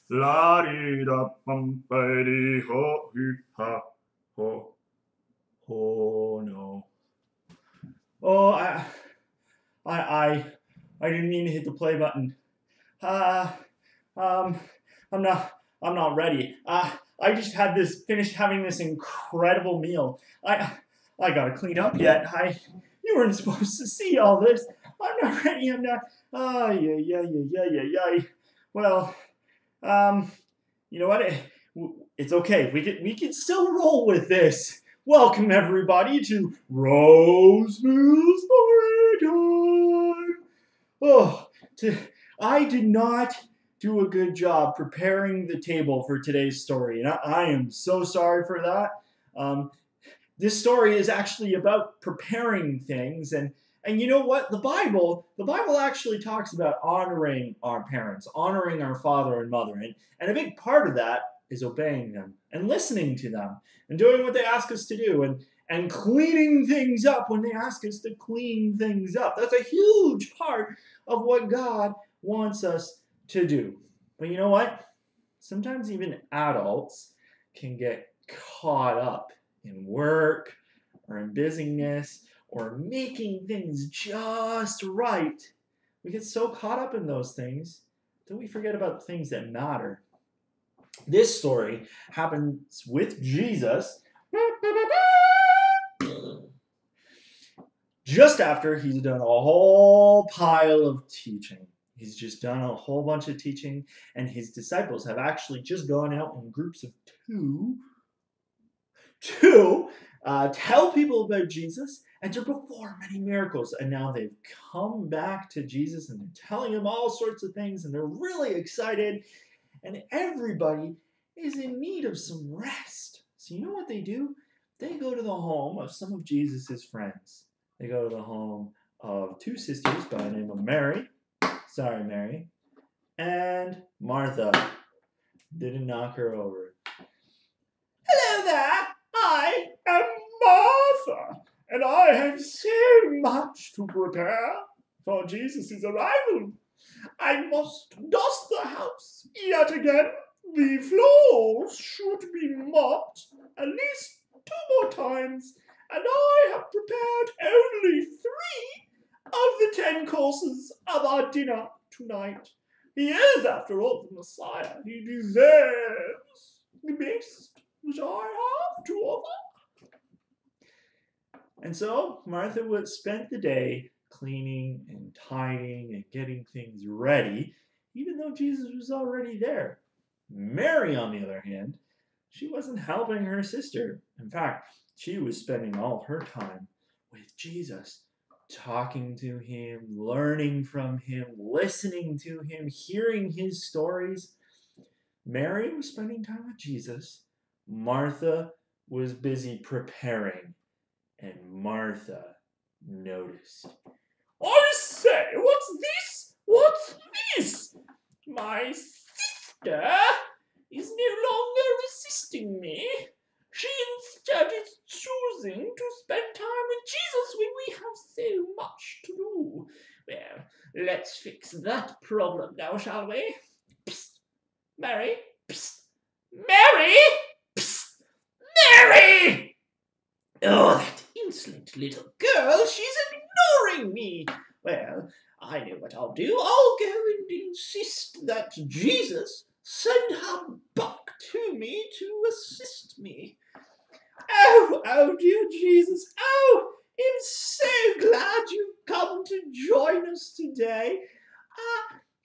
La di da bum ba di ho ha ho. Oh no. Oh, I, I, I didn't mean to hit the play button. Uh, um, I'm not ready. I just finished having this incredible meal. I gotta clean up yet. You weren't supposed to see all this. I'm not ready. I'm not. Oh, yeah. Well, um, you know what? It's okay. We can still roll with this. Welcome everybody to Rose's Story Time. Oh, to, I did not do a good job preparing the table for today's story, and I am so sorry for that. Um, this story is actually about preparing things, and you know what? The Bible actually talks about honoring our parents, honoring our father and mother, and a big part of that is obeying them and listening to them and doing what they ask us to do and cleaning things up when they ask us to clean things up. That's a huge part of what God wants us to do. But you know what? Sometimes even adults can get caught up in work or in busyness or making things just right. We get so caught up in those things that we forget about the things that matter. This story happens with Jesus just after he's done a whole pile of teaching. He's just done a whole bunch of teaching, and his disciples have actually just gone out in groups of two, tell people about Jesus and to perform many miracles. And now they've come back to Jesus and they're telling him all sorts of things, and they're really excited, and everybody is in need of some rest. So you know what they do? They go to the home of some of Jesus's friends. They go to the home of two sisters by the name of Mary. Sorry, Mary. And Martha. Didn't knock her over. Hello there. I am Martha, and I have so much to prepare for Jesus' arrival. I must dust the house yet again. The floors should be mopped at least 2 more times, and I have prepared only 3 of the 10 courses of our dinner tonight. He is, after all, the Messiah. He deserves the best that I have to offer. And so Martha would spend the day cleaning and tidying and getting things ready, even though Jesus was already there. Mary, on the other hand, she wasn't helping her sister. In fact, she was spending all her time with Jesus, talking to him, learning from him, listening to him, hearing his stories. Mary was spending time with Jesus. Martha was busy preparing, and Martha noticed. I say, what's this? What's this? My sister is no longer resisting me. She instead is choosing to spend time with Jesus when we have so much to do. Well, let's fix that problem now, shall we? Psst, Mary. Psst, Mary. Psst, Mary. Oh, that insolent little girl, she's ignoring me. Well, I know what I'll do. I'll go and insist that Jesus send her back to me to assist me. Oh, dear Jesus. Oh, I'm so glad you've come to join us today.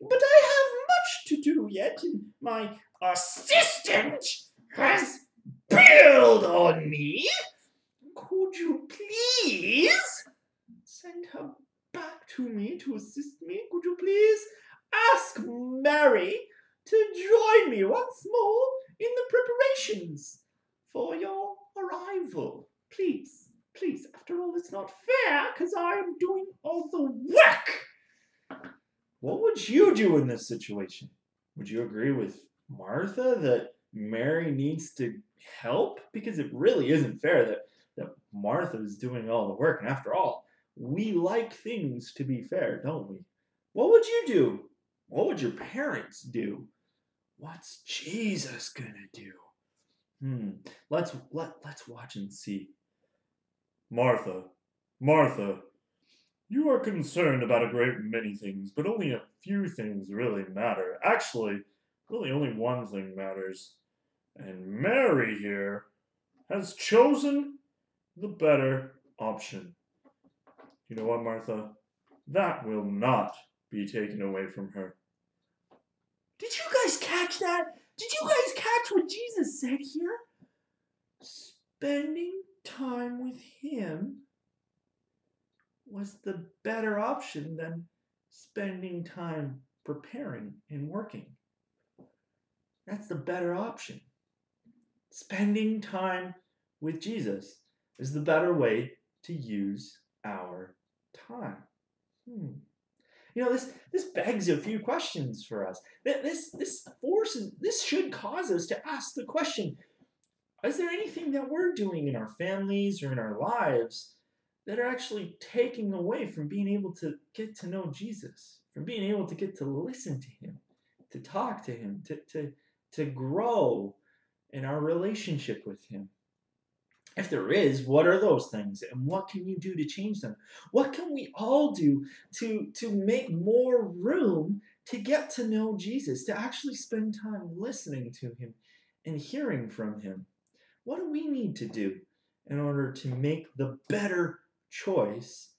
But I have much to do yet, and my assistant has bailed on me. Could you please send her back to me to assist me? Could you please ask Mary to join me once more in the preparations for your arrival? Please, please. After all, it's not fair because I am doing all the work. What would you do in this situation? Would you agree with Martha that Mary needs to help? Because it really isn't fair that Martha is doing all the work. And after all, we like things to be fair, don't we? What would you do? What would your parents do? What's Jesus gonna do? Let's watch and see. Martha, Martha, you are concerned about a great many things, but only a few things really matter. Actually, really only one thing matters. And Mary here has chosen the better option. You know what, Martha? That will not be taken away from her. Did you guys catch that? Did you guys catch what Jesus said here? Spending time with Him was the better option than spending time preparing and working. That's the better option. Spending time with Jesus is the better way to use our time. You know, this begs a few questions for us. This should cause us to ask the question: is there anything that we're doing in our families or in our lives that are actually taking away from being able to get to know Jesus, from being able to get to listen to Him, to talk to Him, to grow in our relationship with Him? If there is, what are those things, and what can you do to change them? What can we all do to make more room to get to know Jesus, to actually spend time listening to Him and hearing from Him? What do we need to do in order to make the better choice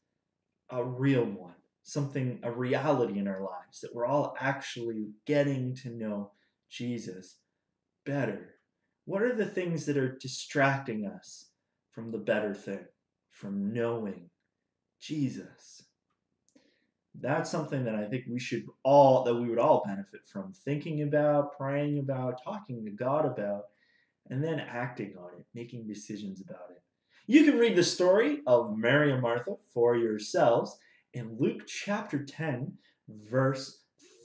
a real one, something, a reality in our lives, that we're all actually getting to know Jesus better? What are the things that are distracting us from the better thing, from knowing Jesus? That's something that I think we would all benefit from thinking about, praying about, talking to God about, and then acting on it, making decisions about it. You can read the story of Mary and Martha for yourselves in Luke chapter 10, verse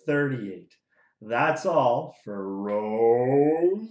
38. That's all for Rose